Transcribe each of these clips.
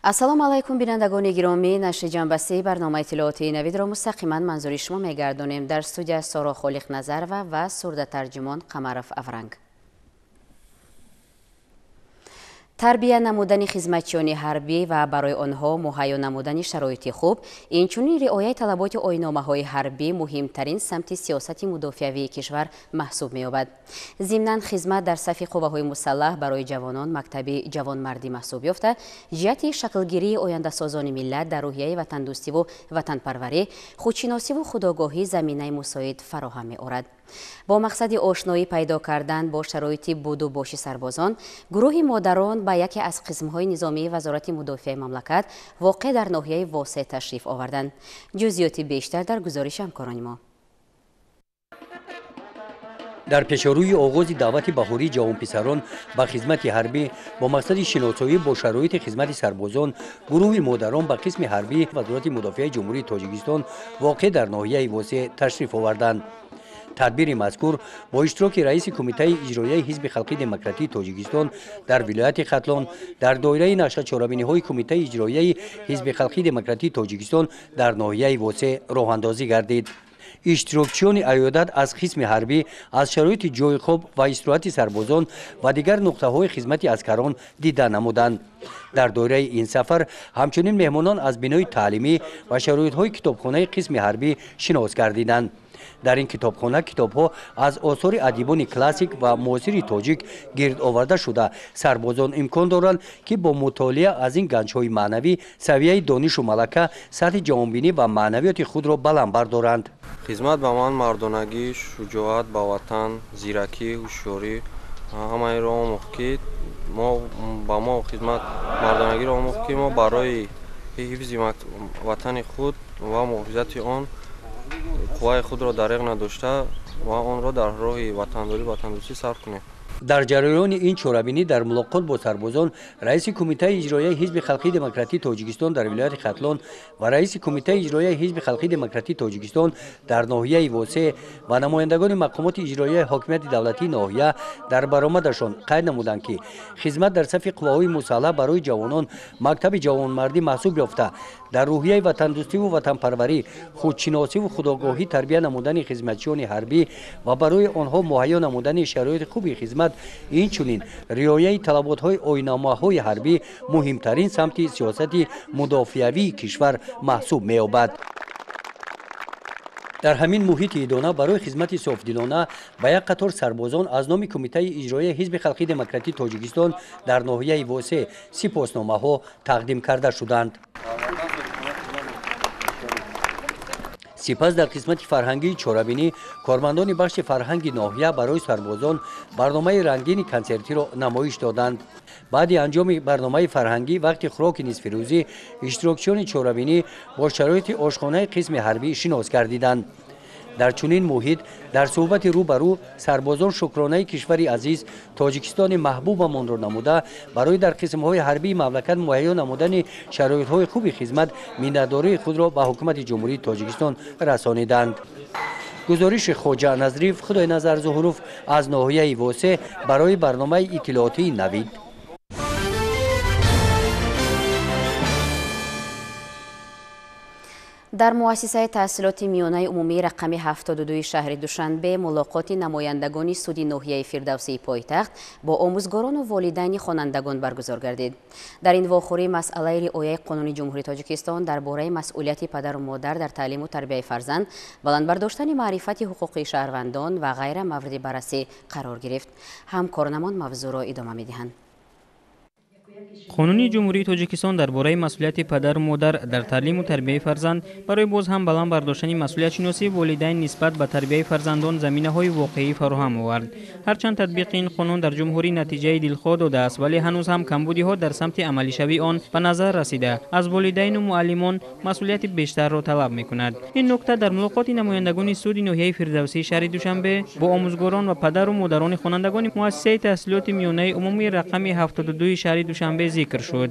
ассалому алайкум бинандагони гиромӣ, нашри ҷанбастии барномаи иттилооти навидро мустақиман манзури шумо мегардонем. Дар студия Соро Холиқназарова ва сурдатарҷумон Қамаров Авранг. тарбия намудани хизматчиёни ҳарбӣ ва барои онҳо муҳайё намудани шароити хуб, инчунин риояи талаботи ойнномаҳои ҳарбӣ муҳимтарин самти сиёсати мудофиавии кишвар маҳсуб меёбад. зимнан хизмат дар сафи қувваҳои мусаллаҳ барои ҷавонон мактаби ҷавонмардӣ маҳсуб ёфта, ҷиҳати шаклгирии ояндасозони миллат дар рӯҳияи ватандӯстиву ватанпарварӣ, худшиносиву худогоҳӣ заминаи мусоид фароҳам меорад. бо мақсади ошноӣ пайдо кардан бо шароити буду боши сарбозон, гурӯҳи модарон ба яке аз қисмҳои низомии вазорати мудофиаи мамлакат воқеъ дар ноҳияи Восеъ ташриф оварданд. ҷузъиёти бештар дар гузориши ҳамкорони мо. дар пешорӯи оғози даъвати баҳории ҷавонписарон ба хизмати ҳарбӣ бо мақсади шиносоӣ бо шароити хизмати сарбозон, гурӯҳи модарон ба қисми ҳарбии вазорати мудофиаи ҷумҳурии Тоҷикистон воқеъ дар ноҳияи Восеъ ташриф оварданд. тадбири мазкур бо иштироки раиси кумитаи иҷроияи ҳизби халқии демократии Тоҷикистон дар вилояти Хатлон дар доираи нақшачорабиниҳои кумитаи иҷроияи ҳизби халқии демократии Тоҷикистон дар ноҳияи Восеъ роҳандозӣ гардид. иштирокчиёни аёдат аз қисми ҳарбӣ аз шароити ҷойи хоб ва истироҳати сарбозон ва дигар нуқтаҳои хизмати аскарон дида намуданд. дар доираи ин сафар ҳамчунин меҳмонон аз бинои таълимӣ ва шароитҳои китобхонаи қисми ҳарбӣ шинос гардиданд. дар ин китобхона китобҳо аз осори адибони классик ва муосири тоҷик гирд оварда шуда, сарбозон имкон доранд ки бо мутолиа аз ин ганҷҳои маънавӣ савияи донишу малака, сатҳи ҷавонбинӣ ва маънавиёти худро баланд бардоранд. хизмат ба ман мардонагӣ, шуҷоат ба ватан, зиракӣ, ҳушёрӣ ҳамаеро омӯхт, ки ба мо хизмат мардонагиро омӯхт, ки мо барои ҳифзи ватани худ ва муҳофизати он қувваи худро дариғ надошта ва онро дар роҳи ватандорӣ ватандӯстӣ сарф кунем. дар ҷараёни ин чорабинӣ дар мулоқот бо сарбозон раиси кумитаи иҷроияи ҳизби халқии демократии Тоҷикистон дар вилояти Хатлон ва раиси кумитаи иҷроияи ҳизби халқии демократии Тоҷикистон дар ноҳияи Восеъ ва намояндагони мақомоти иҷроияи ҳокимияти давлатии ноҳия дар баромадашон қайд намуданд, ки хизмат дар сафи қувваҳои мусаллаҳ барои ҷавонон мактаби ҷавонмардӣ маҳсуб ёфта, дар рӯҳияи ватандӯстиву ватанпарварӣ, худшиносиву худогоҳӣ тарбия намудани хизматчиёни ҳарбӣ ва барои онҳо муҳайё намудани шароити хуби хизмат, инчунин риояи талаботҳои ойнномаҳои ҳарбӣ муҳимтарин самти сиёсати мудофиавии кишвар маҳсуб меёбад. дар ҳамин муҳити идона барои хизмати софдилона ба як қатор сарбозон аз номи кумитаи иҷроияи ҳизби халқии демократии Тоҷикистон дар ноҳияи Восеъ сипосномаҳо тақдим карда шуданд. сипас дар қисмати фарҳангии чорабинӣ кормандони бахши фарҳанги ноҳия барои сарбозон барномаи рангини консертиро намоиш доданд. баъди анҷоми барномаи фарҳангӣ вақти хӯроки нисфирӯзӣ иштирокчиёни чорабинӣ бо шароити ошхонаи қисми ҳарбӣ шинос гардиданд. дар чунин муҳит дар суҳбати рӯ ба рӯ сарбозон шукронаи кишвари азиз Тоҷикистони маҳбубамонро намуда барои дар қисмҳои ҳарбии мамлакат муҳайё намудани шароитҳои хуби хизмат миннатдории худро ба ҳукумати ҷумҳурии Тоҷикистон расониданд. гузориши Хоҷа Назриф, Худойназар Зуҳуров аз ноҳияи Восеъ барои барномаи иттилоотии Навид. дар муассисаи таҳсилоти миёнаи умумии рақами 72 шаҳри Душанбе мулоқоти намояндагони суди ноҳияи Фирдавсии пойтахт бо омӯзгорону волидайни хонандагон баргузор гардид. дар ин вохӯрӣ масъалаи риояи қонуни ҷумҳурии Тоҷикистон дар бораи масъулияти падару модар дар таълиму тарбияи фарзанд, баландбардоштани маърифати ҳуқуқи шаҳрвандон ва ғайра мавриди баррасӣ қарор гирифт. ҳамкорнамон мавзӯъро идома медиҳанд. қонуни ҷумҳурии Тоҷикистон дар бораи масъулияти падару модар дар таълиму тарбияи фарзанд барои боз ҳам баланд бардоштани масъулиятшиносии волидайн нисбат ба тарбияи фарзандон заминаҳои воқеӣ фароҳам овард. ҳарчанд татбиқи ин қонун дар ҷумҳурӣ натиҷаи дилхоҳ додааст, вале ҳанӯз ҳам камбудиҳо дар самти амалишавии он ба назар расида, аз волидайну муаллимон масъулияти бештарро талаб мекунад. ин нукта дар мулоқоти намояндагони суди ноҳияи Фирдавсии шаҳри Душанбе бо омӯзгорон ва падару модарони хонандагони муассисаи таҳсилоти миёнаи умумии рақами 72 шаҳри Душанбе зикр шуд.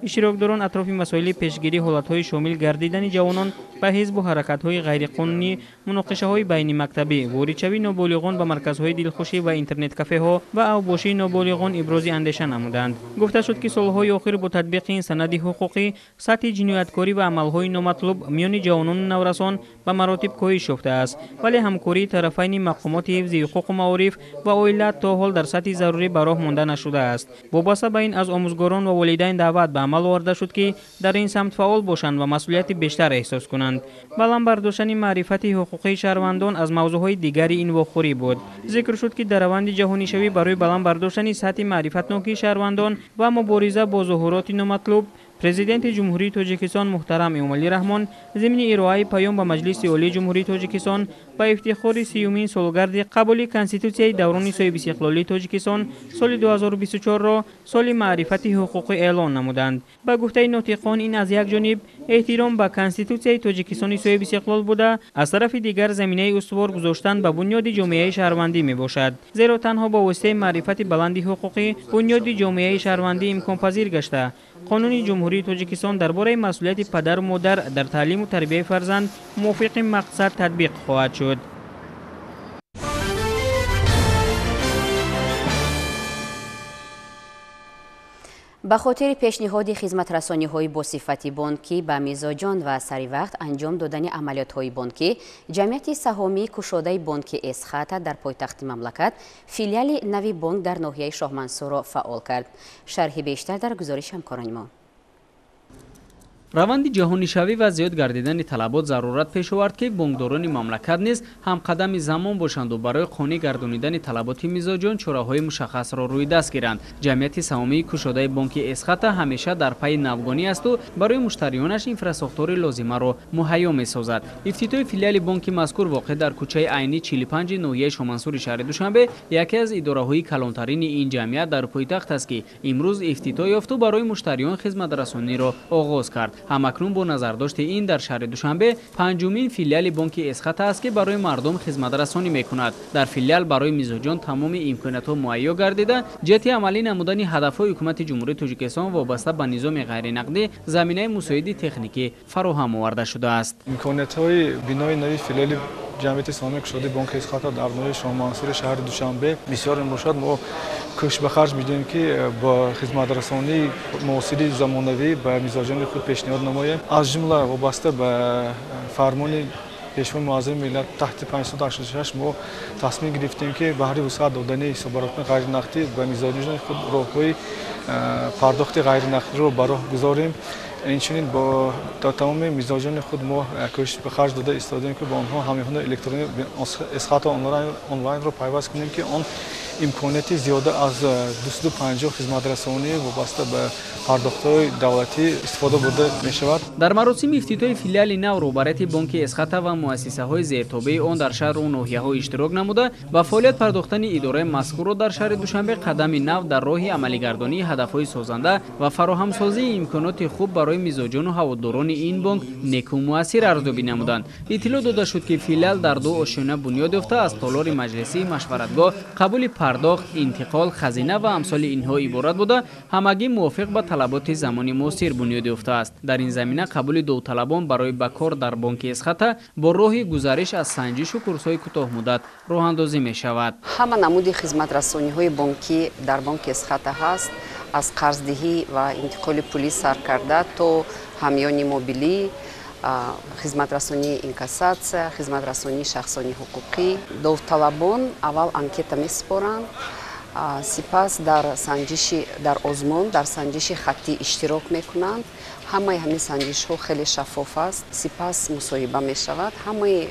иштирокдорон атрофи масоили пешгирии ҳолатҳои шомил гардидани ҷавонон به حزب و حرکت‌های غیرقانونی، مناقشه‌های بین مکتبی، وارد نابالغان به مرکزهای دلخوشی و اینترنت کافه‌ها و اوباشی نابالغان ابراز اندیشه نمودند. گفته شد که سالهای آخر با تطبیق این سند حقوقی سطح جنایتکاری و عملهای نامطلوب میان جوانان نورسان به مراتب کاهش یافته است، ولی همکاری طرفین مقامات حفظ حقوق و معارف و ایالت تا حال در سطح ضروری به راه مانده نشده است. وابسته به این از آموزگاران و والدین دعوت به عمل آورده شد که در این سمت فعال باشند و مسئولیت بیشتر احساس کنند. بلند برداشتن معرفت حقوقی شهروندان از موضوعهای دیگری این واخوری بود. ذکر شد که در روند جهانی شوی برای بلند برداشتن سطح معرفتناکی شهروندان و مبارزه با ظهورات نامطلوب، پرزیدنت جمهوری تاجیکستان محترم امالی رحمان ضمن ارائه پیام به مجلس عالی جمهوری تاجیکستان به افتخار 30مین سالگرد قبولی کنستیتوسیای دوران صاحب استقلالی تاجیکستان سال 2024 را سال معرفت حقوق اعلان نمودند. به گفته ناطقان این از یک جانب احترام به کنستیتوسیای تاجیکستان صاحب استقلال بوده، از طرف دیگر زمینه استوار گذاشتن به بنیاد جامعه شهروندی می باشد، زیرا تنها با واسطه معرفت بلند حقوقی بنیاد جامعه شهروندی امکان پذیر گشته. قانون جمهوری تاجیکستان درباره مسئولیت پدر و مادر در تعلیم و تربیت فرزند موافق مقصد تطبیق خواهد شد. به خاطر پیشنهاد خدمت رسانی های با صفت بانکی به میزاجان و سری وقت انجام دادن عملیات های بانکی، جمعیت سهامی کشاده بانک اسخط در پایتخت مملکت فیلیال نوی بانک در ناحیه شاه منصور را فعال کرد. شرح بیشتر در گزارش همکاران ما. روند جهانی شوی و زیاد گردیدن طلبات ضرورت پیش آورد که بانکداران مملکت نیز هم قدم زمان باشند و برای خانه گردانیدن طلبات میزاجان چراهای مشخص را روی دست گیرند. جمعیت سهامی کشاده بانک اسخط همیشه در پی نوگانی است و برای مشتریانش اینفراستراکچور لازمه را مهیا می‌سازد. افتتاح فیلیال بانک مذکور واقع در کوچه عینی 45 ناحیه شاه منصور شهر دوشنبه یکی از اداره‌های کلانترین این جمعیت در پایتخت است که امروز افتتاح یافت و برای مشتریان خدمت رسانی را آغاز کرد. همکنون با نظرداشت این در شهر دوشنبه پنجمین فیلیال بانک اسخط است که برای مردم خدمت رسانی میکند. در فیلیال برای میزاجان تمام امکانات مهیا گردیده، جهت عملی نمودن هدفهای حکومت جمهوری تاجیکستان وابسته به نظام غیر نقدی زمینه مساعده تکنیکی فراهم آورده شده است. امکانات‌های بنای نوی فیلیال جمعیت سهامی کشاده بانک اسخط در ناحیه شاه منصور شهر دوشنبه بسیار باشد. ما کوشش به خرج می‌دهیم که با خدمت رسانی معاصر زمانوی به میزاجان خود پیشنهاد نماییم. از جمله وابسته به فرمان پیشوا معظم ملت تحت 586 ما تصمیم گرفتیم که بهره وسعت دادن حسابات غیر نقدی به میزاجان خود راههای پرداخت غیر نقدی را به راه گذاریم. اینچنین با تمام میزاجان خود ما کوشش به خرج داده ایستادیم که با آنها همیهن الکترونی اسخط آنلاین را پیوست کنیم که آن امکاناتی زیاده از 250 خدمت رسانی وابسته به پرداخت‌های دولتی استفاده برده می‌شود. در مراسم افتتاح فیلیال نو روبرت بانک اسخط و مؤسسه‌های زیرتابع آن در شهر و ناحیه‌ها اشتراک نموده و فعالیت پرداختن اداره مذکور را در شهر دوشنبه قدم نو در راه عملی‌گردانی هدف‌های سازنده و فراهمسازی امکانات خوب برای میزاجان و هواداران این بانک نیکو مؤثر ارزیابی نمودند. اطلاع داده شد که فیلیال در دو آشیانه بنیاد یافته از تالار مجلسی، مشورتگاه، قبول پرداخت، انتقال، خزینه و امثال اینها عبارت بوده، همگی موافق به طلبات زمانی معاصر بنیاد یافته است. در این زمینه قبول داوطلبان برای به کار در بانک اسخط با راه گزارش از سنجش و کورس‌های کوتاه مدت راه اندازی می شود. همه نمود خدمت رسانی‌های بانکی در بانک اسخط هست، از قرضدهی و انتقال پولی سرکرده تا همیان موبیلی، خدمت رسانی اینکاساسیا، خدمت رسانی شخصانی حقوقی. داوطلبان اول انکета می‌سپارند، سپس در آزمون در سنجش خطی اشتراک میکنند. همه همین سنجش ها خیلی شفاف است. سپس مصاحبه می شود. همه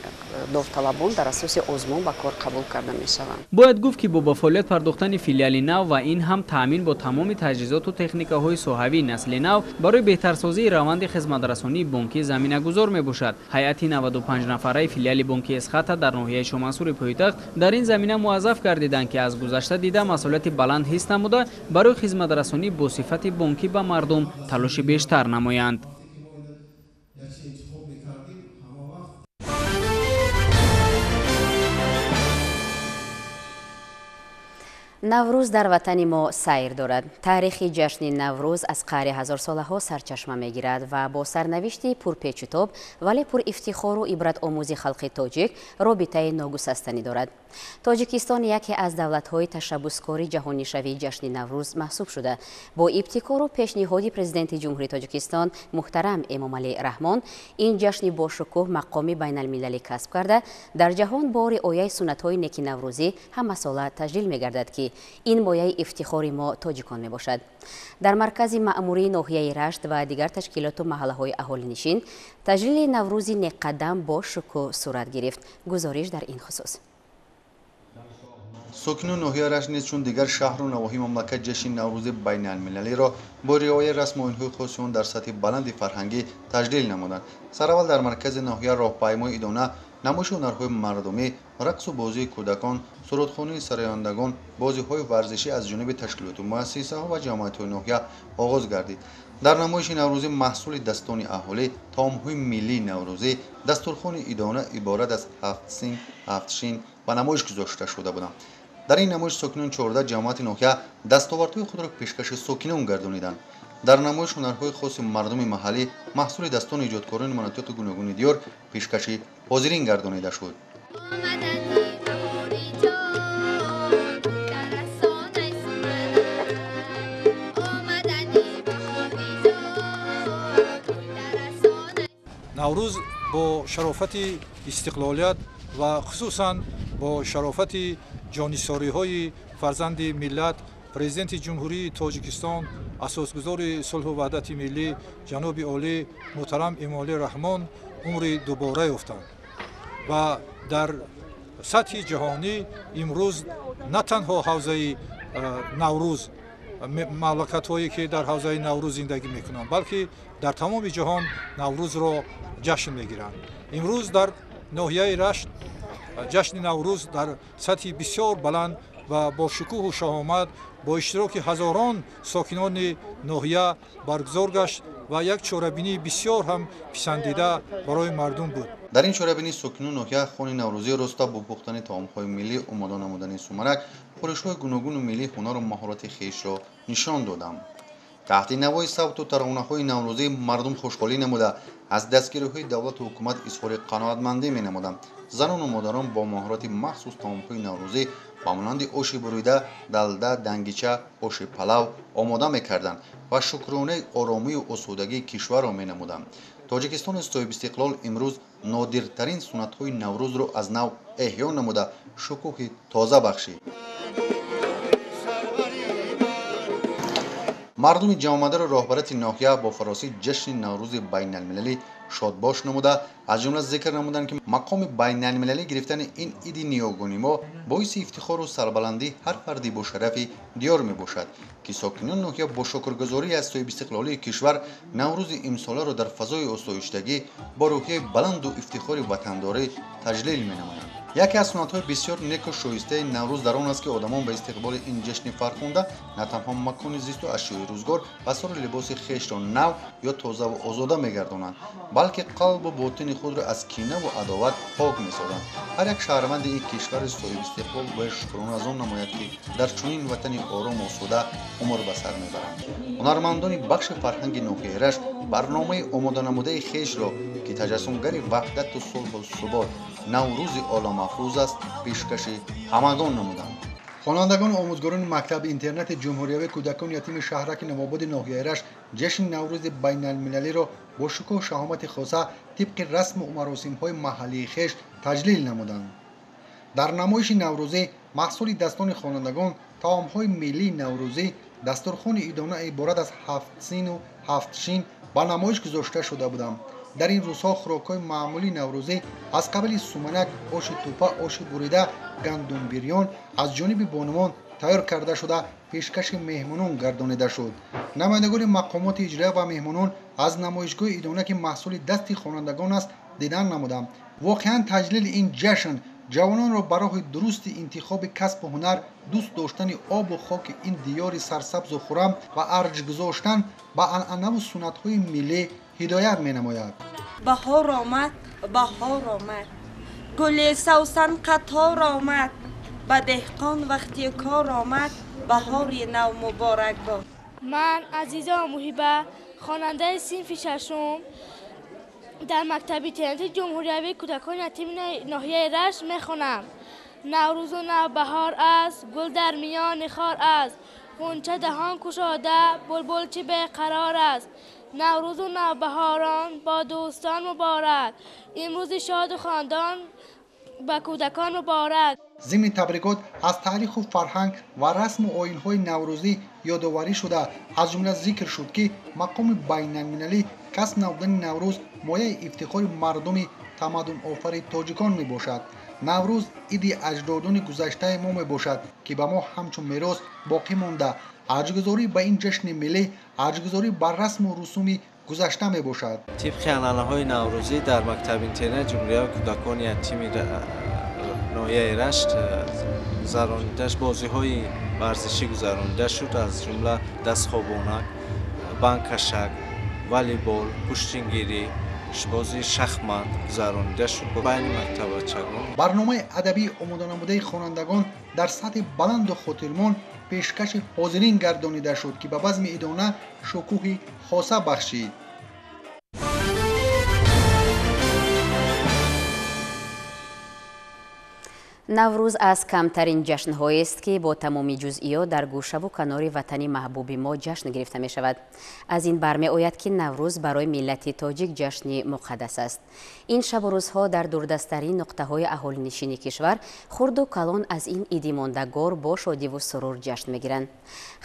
داوطلبان در اساس آزمون به کار قبول کرده می شوند. باید گفت که با فعالیت پرداختن فیلیال نو و این هم تامین با تمام تجهیزات و تکنیک‌های صحوی نسل نو برای بهترسازی روند خدمت رسانی بانکی زمینه گذار می باشد. هیئت 95 نفره فیلیال بانک اسخط در ناحیه شاه منصور پایتخت در این زمینه موظف گردیدند که از گذشته دیده مسئولیت بلند حس نموده برای خدمت رسانی با صفت بانکی به مردم تلاش بیشتر نمایند. наврӯз дар ватани мо сайр дорад. таърихи ҷашни наврӯз аз қаҳри ҳазорсолаҳо сарчашма мегирад ва бо сарнавишти пурпечутоб вале пуифтихору ибратомӯзи халқи тоҷик робитаи ногусастанӣ дорад. тоҷикистон яке аз давлатҳои ташаббускори ҷаҳоннишавии ҷашни наврӯз маҳсуб шуда. бо ибтикору пешниҳоди президенти ҷумҳурии тоҷикистон муҳтарам эмомалӣ раҳмон ин ҷашни бошукӯҳ мақоми байналмилалӣ касб карда дар ҷаҳон бо риояи суннатҳои неки наврӯзӣ ҳамасола таҷлил мегардад ки ин бояи ифтихори мо тоҷикон мебошад. дар маркази маъмурии ноҳияи рашт ва дигар ташкилоту маҳаллаҳои аҳолинишин таҷлили наврӯзи неқадам бо шукӯҳ сурат гирифт. гузориш дар ин хусус. сокинон ноҳияи рашт низ чун дигар шаҳру навоҳии мамлакат ҷашни наврӯзи байналмилалиро бо риояи расму оинҳои хоси он дар сатҳи баланди фарҳангӣ таҷлил намуданд. сараввал дар маркази ноҳия роҳпаймои идона намоиши ҳунарҳои мардумӣ, рақсу бозии кӯдакон, сурудхонаи сарояндагон, бозиҳои варзишӣ аз ҷониби ташкилоту муассисаҳо ва ҷамъиятҳои ноҳия оғоз гардид. дар намоиши наврӯзӣ маҳсули дастони аҳолӣ, таомҳои миллии наврӯзӣ, дастурхони идона иборат аз 7 син, 7 шин ба намоиш гузошта шуда буданд. дар ин намоиш сокинони 14 ҷамъияти ноҳия дастовардҳои худро пешкаши сокинон гардониданд. дар намоиш ҳунарҳои хоси мардуми маҳаллӣ, маҳсулидастони иҷодкорони манотиқи гуногуни диёр пешкаши ҳозирин гардонида шуд. наврӯз бо шарофати истиқлолият ва хусусан бо шарофати ҷонисориҳои фарзанди миллат президенти ҷумҳурии тоҷикистон асосгузори сулҳу ваҳдати миллӣ ҷаноби олӣ муҳтарам эмомалӣ раҳмон умри дубора ёфтанд ва дар сатҳи ҷаҳонӣ имрӯз на танҳо ҳавзаи наврӯз мамлакатҳое ки дар ҳавзаи наврӯз зиндагӣ мекунанд, балки дар тамоми ҷаҳон наврӯзро ҷашн мегиранд. имрӯз дар ноҳияи рашт ҷашни наврӯз дар сатҳи бисёр баланд ва бо шукӯҳу шаҳомат бо иштироки ҳазорон сокинони ноҳия баргузор гашт ва як чорабинии бисёр ҳам писандида барои мардум буд. дар ин чорабинӣ сокинони ноҳия хони наврӯзӣ роста бо пухтани таомҳои миллӣ, омода намудани сумарак, хӯришҳои гуногуну миллии ҳунару маҳорати хешро нишон доданд. таҳти навои савту таронаҳои наврӯзӣ мардум хушҳолӣ намуда аз дастгириҳои давлату ҳукумат изҳори қаноатмандӣ менамуданд. занону модарон бо маҳорати махсус таомҳои наврӯзӣ ба монанди оши бурӯида, далда, дангича, оши палав омода мекарданд ва шукронаи оромию осудагии кишварро менамуданд. тоҷикистони соҳибистиқлол имрӯз нодиртарин суннатҳои наврӯзро аз нав эҳё намуда шукӯҳи тоза бахшид. мардуми ҷамъомадаро роҳбарати ноҳия бо фаросии ҷашни наврӯзи байналмилалӣ шодбош намуда аз ҷумла зикр намуданд ки мақоми байналмилалӣ гирифтани ин иди ниёгонимо боиси ифтихору сарбаландии ҳар фарди бошарафи диёр мебошад ки сокинони ноҳия бо шукргузорӣ аз соҳибистиқлолии кишвар наврӯзи имсоларо дар фазои осоиштагӣ бо рӯҳияи баланду ифтихори ватандорӣ таҷлил менамоянд. яке аз суннатҳои бисёр неку шоистаи наврӯз дар он аст ки одамон ба истиқболи ин ҷашни фархонда на танҳо макони зисту ашёи рӯзгор ва сори либоси хешро нав ё тозаву озода мегардонанд, балки қалбу ботини худро аз кинаву адоват пок месозанд. ҳар як шаҳрванди ин кишвари соҳибистиқлол бояд шукрона аз он намояд ки дар чунин ватани орому осуда умр ба сар мебаранд. ҳунармандони бахши фарҳанги ноҳияи рашт барномаи омоданамудаи хешро ки таҷассумгари ваҳдату сулҳу субот наврӯзи оламафрӯз аст пешкаши ҳамагон намуданд. хонандагони омӯзгорони мактаби интернати ҷумҳуриявии кӯдакони ятими шаҳраки навободи ноҳияи рашт ҷашни наврӯзи байналмилалиро бо шукӯҳу шаҳомати хоса тибқи расму маросимҳои маҳаллии хеш таҷлил намуданд. дар намоиши наврӯзӣ маҳсули дастони хонандагон таомҳои миллии наврӯзӣ, дастурхони идона иборат аз 7 сину 7 шин ба намоиш гузошта шуда буданд. дар ин рӯзҳо хӯрокҳои маъмулии наврӯзӣ аз қабили суманак, оши тӯпа, оши бурида, гандумбирён аз ҷониби бонувон тайёр карда шуда пешкаши меҳмонон гардонида шуд. намояндагони мақомоти иҷроия ва меҳмонон аз намоишгоҳи идона ки маҳсули дасти хонандагон аст дидан намуданд. воқеан таҷлили ин ҷашн ҷавононро ба роҳи дурусти интихоби касбу ҳунар, дӯст доштани обу хоки ин диёри сарсабзу хурам ва арҷ гузоштан ба анъанаву суннатҳои миллӣ ҳидоят менамояд. баҳор омад, гули савсан қатор омад, به دهقان وقتی کار آمد بهاری نو مبارک باد. من عزیزا محبه خواننده صنف ششم در مکتب اینترنتی جمهوری کودکان یتیم ناحیه رشت میخونم. نوروز و نوبهار است، گل در میان خار است، غنچه دهان گشاده، بلبل چه بیقرار است. نوروز و نوبهاران با دوستان مبارک، امروز شاد و خواندان با کودکان مبارک. ضمن تبریکات از تاریخ و فرهنگ و رسم و آیین‌های نوروزی یادآوری شده. از جمله ذکر شد که مقام بین‌المللی کسب نمودن نوروز مایه افتخار مردم تمدن آفر تاجیکان می باشد. نوروز عید اجدادان گذشته ما می باشد که به ما همچون میراث باقی مانده. ارزش‌گذاری به این جشن ملی ارزش‌گذاری بر رسم و رسوم گذشته می باشد. طبق عنعنه‌های نوروزی در مکتب اینترنت جمهوری کودکان یتیم ناحیه رشت گذراندش بازی‌های ورزشی گذرانده شد. از جمله دستخوابانک، بانکشک، والیبال، کشتیگیری، بازی شخمت گذرانده شد با بین مکتب بچگان. برنامه ادبی آماده نموده خوانندگان در سطح بلند و خاطرمان پیشکش حاضرین گردانیده شد که به بزم ادانه شکوهی خاصه بخشید. наврӯз аз камтарин ҷашнҳоест ки бо тамоми ҷузъиёт дар гӯшаву канори ватани маҳбуби мо ҷашн гирифта мешавад. аз ин бармеояд ки наврӯз барои миллати тоҷик ҷашни муқаддас аст. ин шабу рӯзҳо дар дурдастарин нуқтаҳои аҳолинишини кишвар хурду калон аз ин иди мондагор бо шодиву сурур ҷашн мегиранд.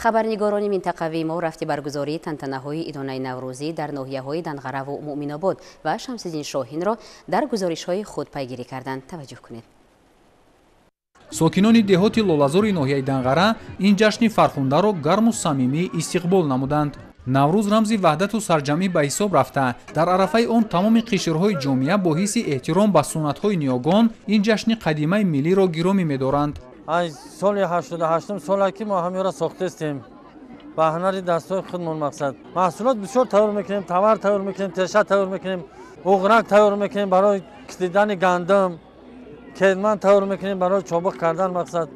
хабарнигорони минтақавии мо рафти баргузории тантанаҳои идонаи наврӯзӣ дар ноҳияҳои данғараву муъминобод ва шамсиддин шоҳинро дар гузоришҳои худ пайгирӣ карданд. таваҷҷӯҳ кунед. сокинони деҳоти лолазори ноҳияи данғара ин ҷашни фархундаро гарму самимӣ истиқбол намуданд. наврӯз рамзи ваҳдату сарҷамъӣ ба ҳисоб рафта, дар арафаи он тамоми қишрҳои ҷомеа бо ҳисси эҳтиром ба суннатҳои ниёгон ин ҷашни қадимаи миллиро гиромӣ медоранд. соли 88 соле ки мо ҳамёра сохтастем ба ҳунари дастҳои худмон мақсад маҳсулот бисёр тайёр мекунем, тавар тайёр мекунем, теша тайёр мекунем, уғрак тайёр мекунем барои кисидани гандум, کدمن تیار میکنیم برای چابک کردن مقصد،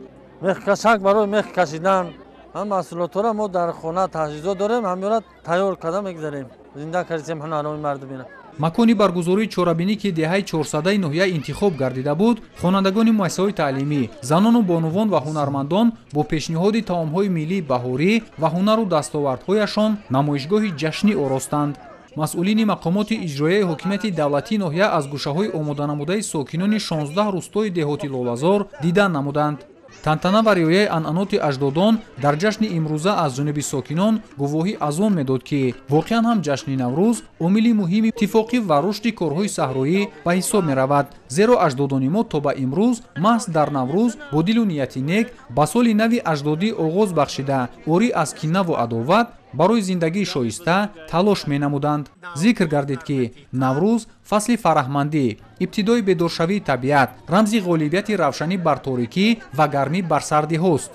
مخکشک برای مخ کشیدن. هم محصولات را ما در خانه تجهیزات داریم، همیشه تیار کرده میگذاریم. زنده کردیم هنرمند مردمینه. макони баргузории чорабинӣ ки деҳаи 400-аи ноҳия интихоб гардида буд, хонандагони муассисаҳои таълимӣ, занону бонувон ва ҳунармандон бо пешниҳоди таомҳои миллии баҳорӣ ва ҳунару дастовардҳояшон намоишгоҳи ҷашнӣ оростанд. масъулини мақомоти иҷроияи ҳокимияти давлатии ноҳия аз гӯшаҳои омоданамудаи сокинони 16 рӯстои деҳоти лолазор дидан намуданд. тантана ва риояи анъаноти аҷдодон дар ҷашни имрӯза аз ҷониби сокинон гувоҳӣ аз он медод ки воқеан ҳам ҷашни наврӯз омили муҳими иттифоқӣ ва рушди корҳои саҳроӣ ба ҳисоб меравад, зеро аҷдодони мо то ба имрӯз маҳз дар наврӯз бо дилу нияти нек ба соли нави аҷдодӣ оғоз бахшида, орӣ аз кинаву адоват барои зиндагии шоиста талош менамуданд. зикр гардид ки наврӯз фасли фараҳмандӣ, ибтидои бедоршавии табиат, рамзи ғолибияти равшанӣ бар торикӣ ва гармӣ бар сардиҳост.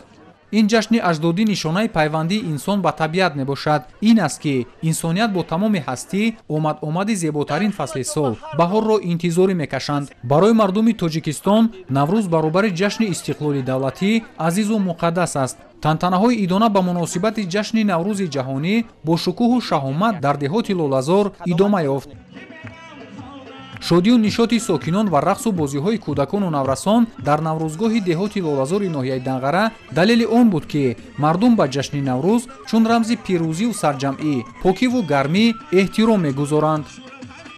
ин ҷашни аҷдодӣ нишонаи пайвандии инсон ба табиат мебошад. ин аст ки инсоният бо тамоми ҳастӣ омади зеботарин фасли сол баҳорро интизорӣ мекашанд. барои мардуми тоҷикистон наврӯз баробари ҷашни истиқлоли давлатӣ азизу муқаддас аст. тантанаҳои идона ба муносибати ҷашни наврӯзи ҷаҳонӣ бо шукӯҳу шаҳомат дар деҳоти лолазор идома ёфт. шодию нишоти сокинон ва рақсу бозиҳои кӯдакону наврасон дар наврӯзгоҳи деҳоти лолазори ноҳияи данғара далели он буд ки мардум ба ҷашни наврӯз чун рамзи пирӯзиву сарҷамъӣ, покиву гармӣ эҳтиром мегузоранд.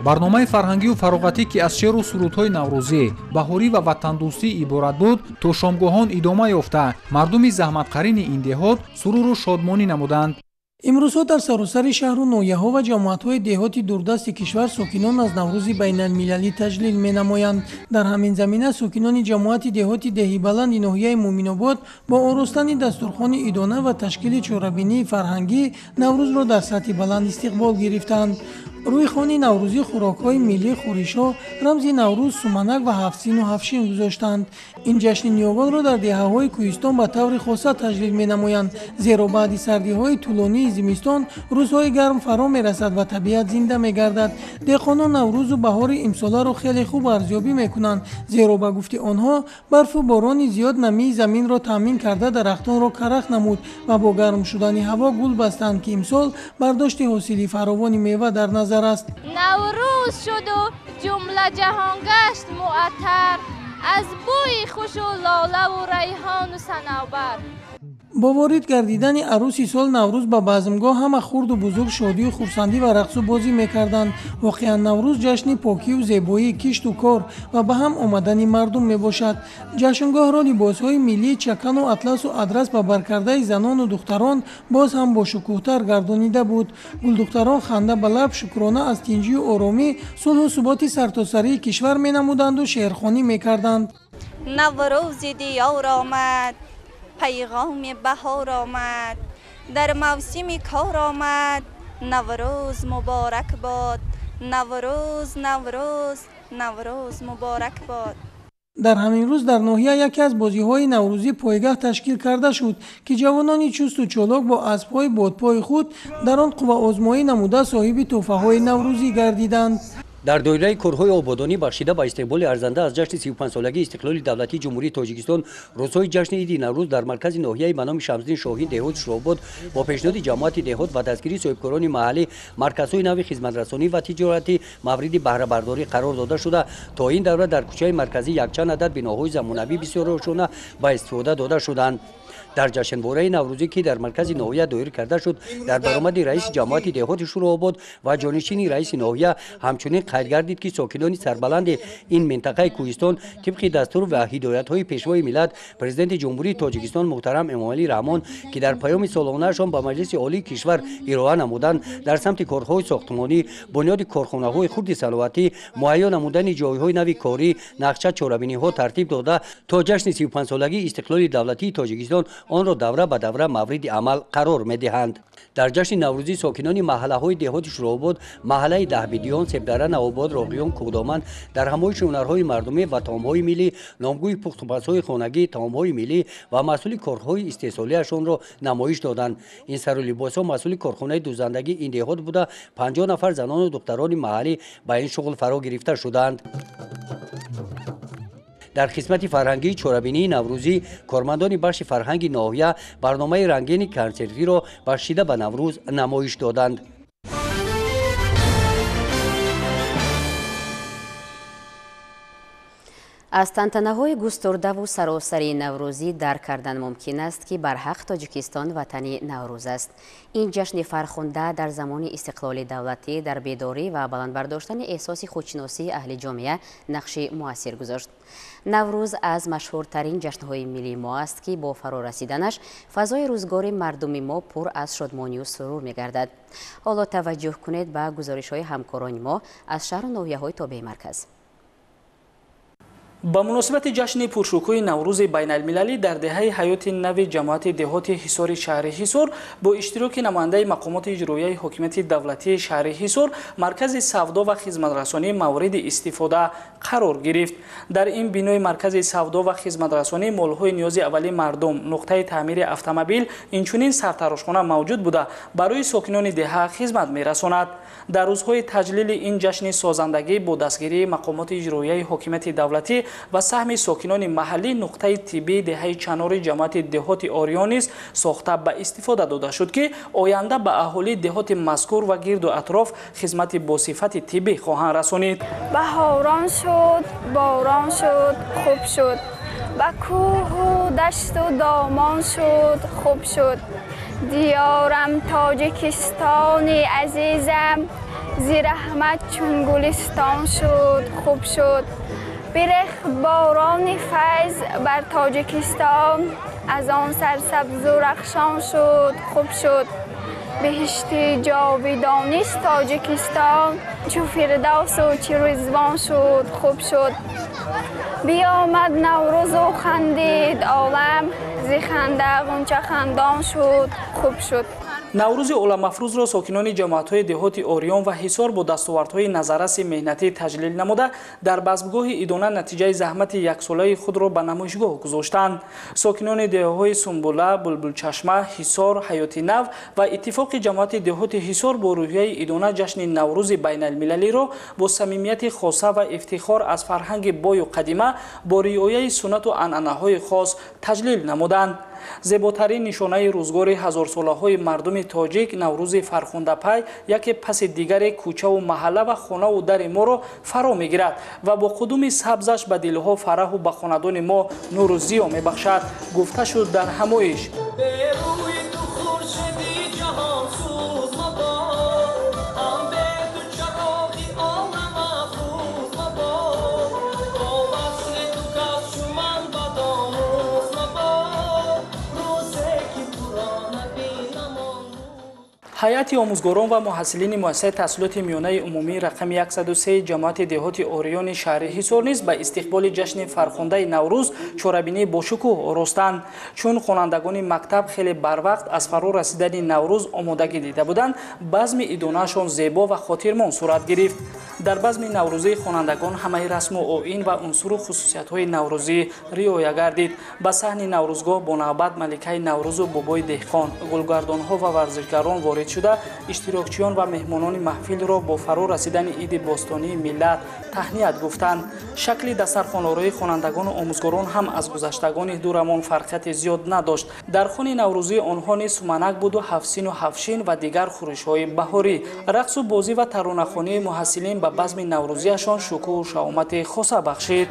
барномаи фарҳангию фароғатӣ ки аз шеъру сурудҳои наврӯзӣ, баҳорӣ ва ватандӯстӣ иборат буд, то шомгоҳон идома ёфта мардуми заҳматқарини ин деҳот суруру шодмонӣ намуданд. имрӯзҳо дар саросари шаҳру ноҳияҳо ва ҷамоатҳои деҳоти дурдасти кишвар сокинон аз наврӯзи байналмилалӣ таҷлил менамоянд. дар ҳамин замина сокинони ҷамоати деҳоти деҳибаланди ноҳияи муъминобод бо оростани дастурхони идона ва ташкили чорабинии фарҳангӣ наврӯзро дар сатҳи баланд истиқбол гирифтанд. روی خوانی نوروزی خوراک‌های ملی خورش‌ها رمز نوروز سومنک و هفت‌سین و هفت‌شین گذاشتند. این جشن نیوگان را در دهه‌های کوهستان به طور خاص تجلیل می‌نمایند، زیرا بعد سردی‌های طولانی زمستان روزهای گرم فرا می‌رسد و طبیعت زنده می‌گردد. دهقانان نوروز و بهار امسال را خیلی خوب ارزیابی می‌کنند، زیرا به گفته آنها برف و باران زیاد نمی زمین را تامین کرده درختان را کرخ نمود و با گرم شدن هوا گل بستند که امسال برداشت حاصلی فراوان میوه در نظر است. نوروز شد و جمله جهان گشت معطر، از بوی خوش و لاله و ریحان و صنوبر. با وارد گردیدن عروسی سال نوروز به بزمگاه همه خرد و بزرگ شادی و خورسندی و رقص و بازی میکردند. واقعا نوروز جشن پاکی و زیبایی کشت و کار و به هم آمدن مردم میباشد. جشنگاه را لباسهای ملی چکن و اطلس و ادرس به برکرده زنان و دختران باز هم با شکوهتر گردانیده بود. گل دختران خنده به لب شکرانه از تنجی و آرامی صلح و ثبات سرتاسری کشور مینمودند و شعرخوانی میکردند. نوروز دیار آمد، پیغام بهار آمد، در موسم کار آمد، نوروز مبارک باد، نوروز نوروز نوروز مبارک باد. در همین روز در ناحیه یکی از بازی‌های نوروزی پایگاه تشکیل کرده شد که جوانانی چست و چالاک با اسب‌های بادپای خود در آن قوه آزمایی نموده صاحب تحفه‌های نوروزی گردیدند. در دایره کارهای آبادانی بخشیده به استقبال ارزنده از جشن 35 سالگی استقلال دولتی جمهوری تاجیکستان، روزهای جشن عید نوروز در مرکز ناحیه به نام شمس‌الدین شاهین دهات شوراباد با پیشنهاد جماعت دهات و دستگیری صاحبکاران محلی مرکزهای نوی خدمترسانی و تجارتی مورد بهره برداری قرار داده شده. تا این دوره در کوچه مرکزی یکچند عدد بناهای زمانوی بسیار روشن به استفاده داده شدند. در جشنواره نوروزی که در مرکز ناحیه دایر کرده شد، در برآمد رئیس جماعت دهات شوراباد و جانشین رئیس ناحیه همچنین قید گردید که ساکنان سربلند این منطقه کوهستان طبق دستور و هدایت‌های پیشوای ملت پرزیدنت جمهوری تاجیکستان محترم امامعلی رحمان که در پیام سالانه‌شان به مجلس عالی کشور ارائه نمودند، در سمت کارهای ساختمانی، بنیاد کارخانه‌های خرد صنعتی، مهیا نمودن جایهای نوی کاری، نقشه چهاربینی‌ها ترتیب داده تا جشن 35 سالگی استقلال دولتی تاجیکستان آن را دوره به دوره مورد عمل قرار می‌دهند. در جشن نوروزی ساکنان محله‌های دهات شوراباد، محله دهبیدیان، سبدره، نوآباد، راقیان، کوهدامن در همایش هنرهای مردمی و طعام‌های ملی، نامگوی پخت و پزهای خانگی، طعام‌های ملی و مسئول کارهای استحصالی‌شان را نمایش دادند. این سر و لباس‌ها مسئول کارخانه دوزندگی این دهات بوده 50 نفر زنان و دختران محلی به این شغل فرا گرفته شدند. در خدمت فرهنگی چورابینی نوروزی، کارمندان بخش فرهنگی ناحیه برنامه رنگین کنسرتی را بخشیده به نوروز نمایش دادند. از تантанаҳои густурдаву саросари наврӯзӣ дарк кардан мумкин аст ки барҳақ тоҷикистон ватани наврӯз аст. ин ҷашни фархунда дар замони истиқлоли давлатӣ дар бедорӣ ва баландбардоштани эҳсоси худшиносии аҳли ҷомеа нақши муассир гузошт. наврӯз аз машҳуртарин ҷашнҳои миллии мо аст ки бо фарорасиданаш фазои рӯзгори мардуми мо пур аз шодмонию сурур мегардад. ҳоло таваҷҷӯҳ кунед ба гузоришҳои ҳамкорони мо аз шаҳру ноҳияҳои тобеи марказ. ба муносибати ҷашни пуршукӯи наврӯзи байналмилалӣ дар деҳаи ҳаёти нави ҷамоати деҳоти ҳисори шаҳри ҳисор бо иштироки намояндаи мақомоти иҷроияи ҳокимияти давлатии шаҳри ҳисор маркази савдо ва хизматрасонӣ мавриди истифода қарор гирифт. дар ин бинои маркази савдо ва хизматрасонӣ молҳои ниёзи аввалии мардум, нуқтаи таъмири автомобил, инчунин сартарошхона мавҷуд буда барои сокинони деҳа хизмат мерасонад. дар рӯзҳои таҷлили ин ҷашни созандагӣ бо дастгирии мақомоти иҷроияи ҳокимияти давлатӣ ва саҳми сокинони маҳаллӣ нуқтаи тиббии деҳаи чанори ҷамоати деҳоти ориён низ сохта ба истифода дода шуд ки оянда ба аҳолии деҳоти мазкур ва гирду атроф хизмати босифати тиббӣ хоҳанд расонид. баҳорон шуд, борон шуд, хуб шуд. ба кӯҳу дашту домон шуд, хуб шуд. диёрам тоҷикистони азизам зираҳмат чун гулистон шуд, хуб шуд. бирехт борони файз бар тоҷикистон аз он сарсабзу рахшон шуд, хуб шуд. биҳишти ҷовидонист тоҷикистон чу фирдавсу чу ризвон шуд, хуб шуд. биёмад наврӯзу хандид олам зи ханда ғунча хандон шуд, хуб шуд. наврӯзи оламафрӯзро сокинони ҷамоатҳои деҳоти ориён ва ҳисор бо дастовардҳои назараси меҳнатӣ таҷлил намуда дар базмгоҳи идона натиҷаи заҳмати яксолаи худро ба намоишгоҳ гузоштанд. сокинони деҳаҳои сумбула, булбулчашма, ҳисор, ҳаёти нав ва иттифоқи ҷамоати деҳоти ҳисор бо рӯҳияи идона ҷашни наврӯзи байналмилалиро бо самимияти хоса ва ифтихор аз фарҳанги бою қадима бо риояи суннату анъанаҳои хос таҷлил намуданд. зеботарин нишонаи рӯзгори ҳазорсолаҳои мардуми тоҷик наврӯзи фархундапай яке паси дигаре кӯчаву маҳалла ва хонаву дари моро фаро мегирад ва бо қудуми сабзаш ба дилҳо фараҳу ба хонадони мо нуру зиё мебахшад, гуфта шуд дар ҳамоиш. ҳайати омӯзгорон ва муҳассилини муассисаи таҳсилоти миёнаи умумии рақами 103 ҷамоати деҳоти ориёни шаҳри ҳисор низ ба истиқболи ҷашни фархундаи наврӯз чорабинӣ бошукӯҳ оростанд. чун хонандагони мактаб хеле барвақт аз фаро расидани наврӯз омодагӣ дида буданд, базми идонаашон зебо ва хотирмон сурат гирифт. дар базми наврӯзии хонандагон ҳамаи расму оин ва унсуру хусусиятҳои наврӯзӣ риоя гардид. ба саҳни наврӯзгоҳ бо навбат маликаи наврӯзу бобои деҳқон, гулгардонҳо ва варзишгарон ворид шуда иштирокчиён ва меҳмонони маҳфилро бо фаро расидани иди бостонии миллат таҳният гуфтанд. шакли дастархонораи хонандагону омӯзгорон ҳам аз гузаштагони дурамон фарқияти зиёд надошт. дар хони наврӯзии онҳо низ суманак буду ҳафсину ҳафшин ва дигар хӯришҳои баҳорӣ. рақсу бозӣ ва таронахонии муҳассилин ба базми наврӯзиашон шукӯҳу шаомати хоса бахшид.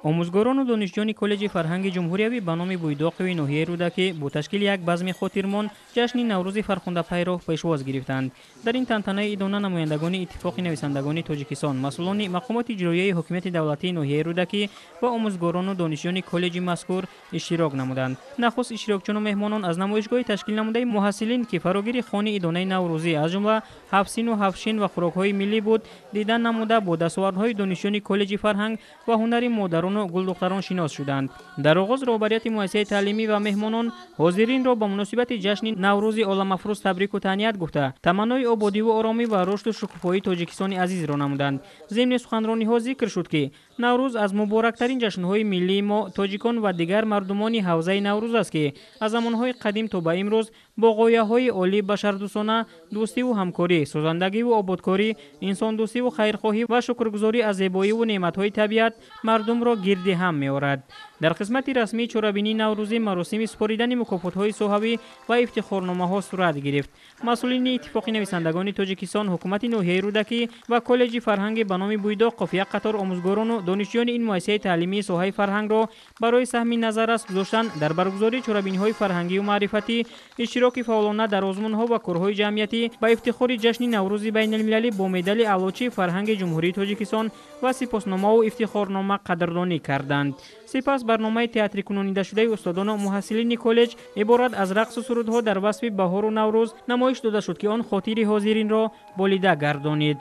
омӯзгорону донишҷӯёни коллеҷи фарҳанги ҷумҳуриявӣ ба номи буйдоқови ноҳияи рӯдакӣ бо ташкили як базми хотирмон ҷашни наврӯзи фархундапайро пешвоз гирифтанд. дар ин тантанаи идона намояндагони иттифоқи нависандагони тоҷикистон, масъулони мақомоти иҷроияи ҳокимияти давлатии ноҳияи рӯдакӣ ва омӯзгорону донишҷӯёни коллеҷи мазкур иштирок намуданд. нахуст иштирокчиёну меҳмонон аз намоишгоҳи ташкил намудаи муҳассилин ки фарогири хони идонаи наврӯзӣ аз ҷумла ҳафсину ҳафшин ва хӯрокҳои миллӣ буд, дидан намуда бо дастовардҳои донишҷӯёни коллеҷи фарҳанг ва ҳунари модарону гулдухтарон шинос шуданд. дар оғоз роҳбарияти муассисаи таълимӣ ва меҳмонон ҳозиринро ба муносибати ҷашни наврӯзи оламафрӯз табрику таҳният гуфта, таманнои ободиву оромӣ ва рушду шукуфоии тоҷикистони азизро намуданд. зимни суханрониҳо зикр шуд ки наврӯз аз муборактарин ҷашнҳои миллии мо тоҷикон ва дигар мардумони ҳавзаи наврӯз аст ки аз замонҳои қадим то ба имрӯз бо ғояҳои олӣ башардӯстона, дӯстиву ҳамкорӣ, созандагиву ободкорӣ, инсондӯстиву хайрхоҳӣ ва шукргузорӣ аз зебоиву неъматҳои табиат мардумро гирди ҳам меорад. дар қисмати расмии чорабинии наврӯзӣ маросими супоридани мукофотҳои соҳавӣ ва ифтихорномаҳо сурат гирифт. масъулини иттифоқи нависандагони тоҷикистон, ҳукумати ноҳияи рӯдакӣ ва коллеҷи фарҳанги ба номи буйдоқов як қатор омӯзгорону донишҷӯёни ин муассисаи таълимии соҳаи фарҳангро барои саҳми назаррас гузоштан дар баргузории чорабиниҳои фарҳангию маърифатӣ, иштироки фаъолона дар озмунҳо ва корҳои ҷамъиятӣ ба ифтихори ҷашни наврӯзи байналмилалӣ бо медали аълочии фарҳанги ҷумҳурии тоҷикистон ва сипосномаву ифтихорнома қадрдонӣ карданд. сипас барномаи театри кунонидашудаи устодону муҳассилини коллеҷ иборат аз рақсу сурудҳо дар васфи баҳору наврӯз намоиш дода шуд ки он хотири ҳозиринро болида гардонид.